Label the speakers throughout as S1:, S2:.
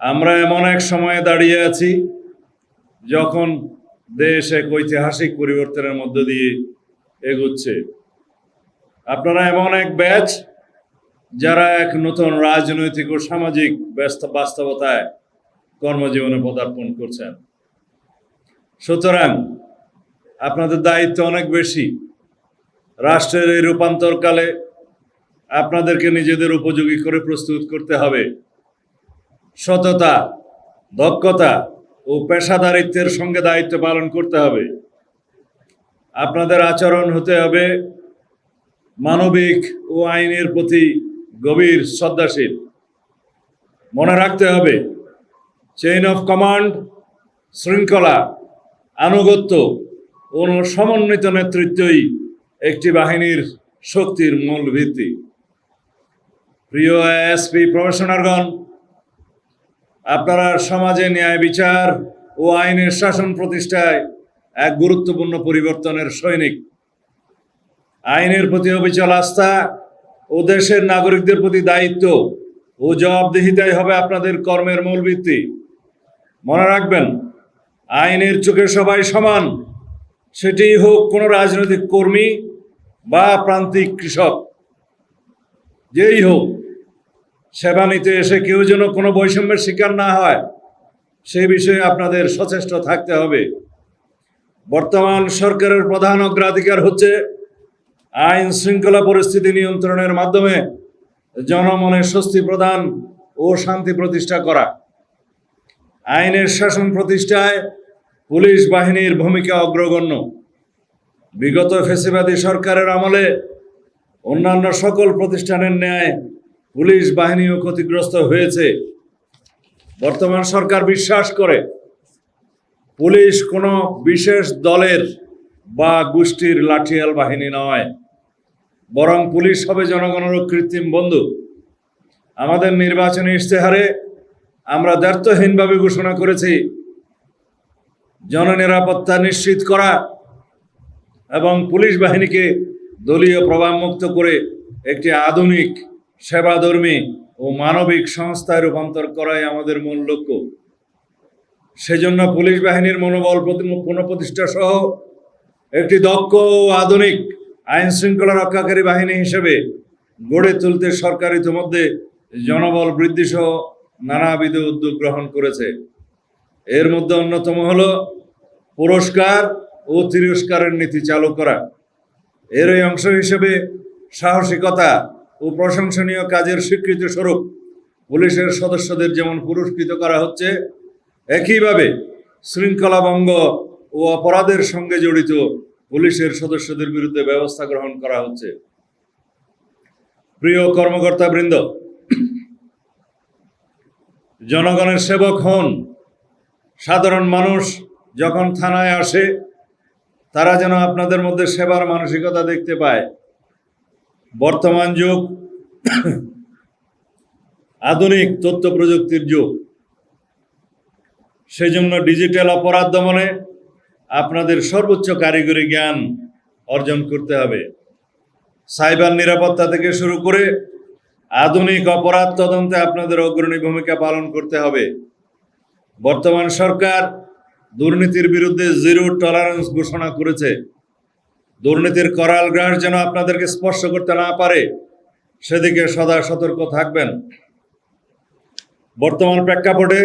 S1: আমরা এমন এক সময়ে দাঁড়িয়ে আছি যখন দেশ এক ঐতিহাসিক পরিবর্তনের মধ্য দিয়ে এগোচ্ছে। আপনারা এমন এক ব্যাচ যারা এক নতুন রাজনৈতিক ও সামাজিক বাস্তবতায় কর্মজীবনে পদার্পণ করছেন। সুতরাং আপনাদের দায়িত্ব অনেক বেশি। রাষ্ট্রের এই রূপান্তরকালে আপনাদেরকে নিজেদের উপযোগী করে প্রস্তুত করতে হবে। সততা, দক্ষতা ও পেশাদারিত্বের সঙ্গে দায়িত্ব পালন করতে হবে। আপনাদের আচরণ হতে হবে মানবিক ও আইনের প্রতি গভীর শ্রদ্ধাশীল। মনে রাখতে হবে চেইন অফ কমান্ড, শৃঙ্খলা, আনুগত্য ও সমন্বিত নেতৃত্বই একটি বাহিনীর শক্তির মূল ভিত্তি। প্রিয় এএসপি প্রফেশনালগণ, আপনারা সমাজে ন্যায় বিচার ও আইনের শাসন প্রতিষ্ঠায় এক গুরুত্বপূর্ণ পরিবর্তনের সৈনিক। আইনের প্রতি অবিচল আস্থা ও দেশের নাগরিকদের প্রতি দায়িত্ব ও জবাবদিহিতাই হবে আপনাদের কর্মের মূল ভিত্তি। মনে রাখবেন, আইনের চোখে সবাই সমান, সেটি হোক কোনো রাজনৈতিক কর্মী বা প্রান্তিক কৃষক, যেই হোক। সেবা নিতে এসে কেউ যেন কোনো বৈষম্যের শিকার না হয়, সেই বিষয়ে আপনাদের সচেষ্ট থাকতে হবে। বর্তমান সরকারের প্রধান অগ্রাধিকার হচ্ছে আইন শৃঙ্খলা পরিস্থিতি নিয়ন্ত্রণের মাধ্যমে জনমনে স্বস্তি প্রদান ও শান্তি প্রতিষ্ঠা করা। আইনের শাসন প্রতিষ্ঠায় পুলিশ বাহিনীর ভূমিকা অগ্রগণ্য। বিগত ফ্যাসিবাদী সরকারের আমলে অন্যান্য সকল প্রতিষ্ঠানের ন্যায় পুলিশ বাহিনীও ক্ষতিগ্রস্ত হয়েছে। বর্তমান সরকার বিশ্বাস করে পুলিশ কোনো বিশেষ দলের বা গোষ্ঠীর লাঠিয়াল বাহিনী নয়, বরং পুলিশ হবে জনগণের কৃত্রিম বন্ধু। আমাদের নির্বাচনী ইশতেহারে আমরা দ্ব্যর্থহীনভাবে ঘোষণা করেছি জননিরাপত্তা নিশ্চিত করা এবং পুলিশ বাহিনীকে দলীয় প্রভাবমুক্ত করে একটি আধুনিক, সেবাধর্মী ও মানবিক সংস্থায় রূপান্তর করাই আমাদের মূল লক্ষ্য। সেজন্য পুলিশ বাহিনীর মনোবল পুনঃপ্রতিষ্ঠা সহ একটি দক্ষ ও আধুনিক আইন শৃঙ্খলা রক্ষাকারী বাহিনী হিসেবে গড়ে তুলতে সরকার ইতিমধ্যে জনবল বৃদ্ধি সহ নানাবিধ উদ্যোগ গ্রহণ করেছে। এর মধ্যে অন্যতম হল পুরস্কার ও তিরস্কারের নীতি চালু করা। এরই অংশ হিসেবে সাহসিকতা ও প্রশংসনীয় কাজের স্বীকৃতি স্বরূপ পুলিশের সদস্যদের যেমন পুরস্কৃত করা হচ্ছে, একইভাবে শৃঙ্খলা ভঙ্গ ও অপরাধের সঙ্গে জড়িত পুলিশের সদস্যদের বিরুদ্ধে ব্যবস্থা গ্রহণ করা হচ্ছে। প্রিয় কর্মকর্তাবৃন্দ, জনগণের সেবক হন। সাধারণ মানুষ যখন থানায় আসে, তারা যেন আপনাদের মধ্যে সেবার মানসিকতা দেখতে পায়। বর্তমান যুগ আধুনিক তথ্য প্রযুক্তির যুগ। সেজন্য ডিজিটাল অপরাধ দমনে আপনাদের সর্বোচ্চ কারিগরি জ্ঞান অর্জন করতে হবে। সাইবার নিরাপত্তা থেকে শুরু করে আধুনিক অপরাধ তদন্তে আপনাদের অগ্রণী ভূমিকা পালন করতে হবে। বর্তমান সরকার দুর্নীতির বিরুদ্ধে জিরো টলারেন্স ঘোষণা করেছে। দুর্নীতির করাল গ্রাস যেন আপনাদেরকে স্পর্শ করতে না পারে, সেদিকে সদা সতর্ক থাকবেন। বর্তমান প্রেক্ষাপটে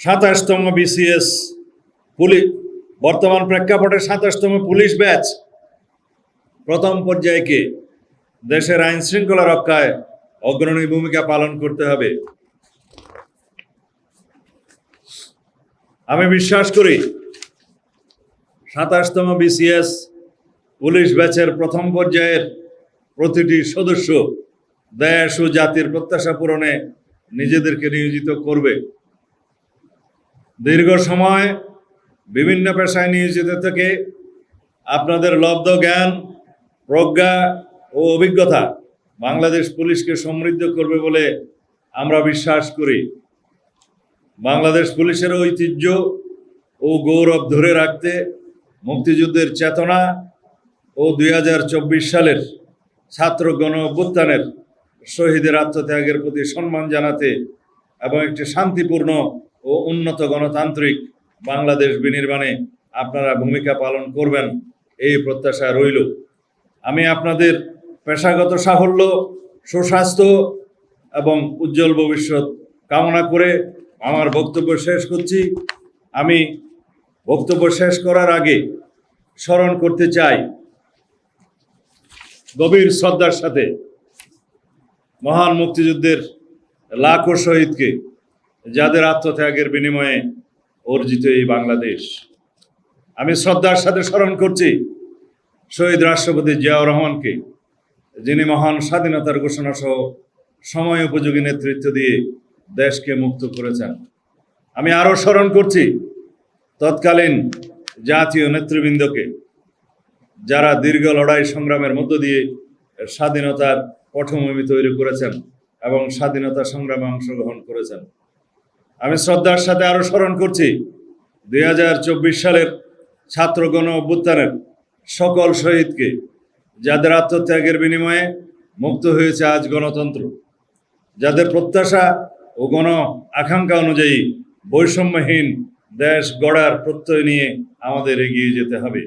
S1: 27তম বিসিএস পুলিশ ব্যাচ প্রথম পর্যায়কে দেশের আইন শৃঙ্খলা রক্ষায় অগ্রণী ভূমিকা পালন করতে হবে। আমি বিশ্বাস করি 27তম বিসিএস পুলিশ ব্যাচের প্রথম পর্যায়ের প্রতিটি সদস্য দেশ ও জাতির প্রত্যাশা পূরণে নিজেদেরকে নিয়োজিত করবে। দীর্ঘ সময় বিভিন্ন পেশায় নিয়োজিত থেকে আপনাদের লব্ধ জ্ঞান, প্রজ্ঞা ও অভিজ্ঞতা বাংলাদেশ পুলিশকে সমৃদ্ধ করবে বলে আমরা বিশ্বাস করি। বাংলাদেশ পুলিশের ঐতিহ্য ও গৌরব ধরে রাখতে মুক্তিযুদ্ধের চেতনা ও 2024 সালের ছাত্র গণ অভ্যুত্থানের শহীদের আত্মত্যাগের প্রতি সম্মান জানাতে এবং একটি শান্তিপূর্ণ ও উন্নত গণতান্ত্রিক বাংলাদেশ বিনির্মাণে আপনারা ভূমিকা পালন করবেন, এই প্রত্যাশা রইল। আমি আপনাদের পেশাগত সাফল্য, সুস্বাস্থ্য এবং উজ্জ্বল ভবিষ্যৎ কামনা করে আমার বক্তব্য শেষ করছি। আমি বক্তব্য শেষ করার আগে স্মরণ করতে চাই গভীর শ্রদ্ধার সাথে মহান মুক্তিযুদ্ধের লাখো শহীদকে, যাদের আত্মত্যাগের বিনিময়ে অর্জিত এই বাংলাদেশ। আমি শ্রদ্ধার সাথে স্মরণ করছি শহীদ রাষ্ট্রপতি জিয়াউর রহমানকে, যিনি মহান স্বাধীনতার ঘোষণা সহ সময় উপযোগী নেতৃত্ব দিয়ে দেশকে মুক্ত করেছেন। আমি আরও স্মরণ করছি তৎকালীন জাতীয় নেতৃবৃন্দকে, যারা দীর্ঘ লড়াই সংগ্রামের মধ্য দিয়ে স্বাধীনতার পটভূমি তৈরি করেছেন এবং স্বাধীনতা সংগ্রামে অংশগ্রহণ করেছেন। আমি শ্রদ্ধার সাথে আরও স্মরণ করছি 2024 সালের ছাত্র গণ অভ্যুত্থানের সকল শহীদকে, যাদের আত্মত্যাগের বিনিময়ে মুক্ত হয়েছে আজ গণতন্ত্র, যাদের প্রত্যাশা ও গণ আকাঙ্ক্ষা অনুযায়ী বৈষম্যহীন দেশ গড়ার প্রত্যয় নিয়ে আমাদের এগিয়ে যেতে হবে।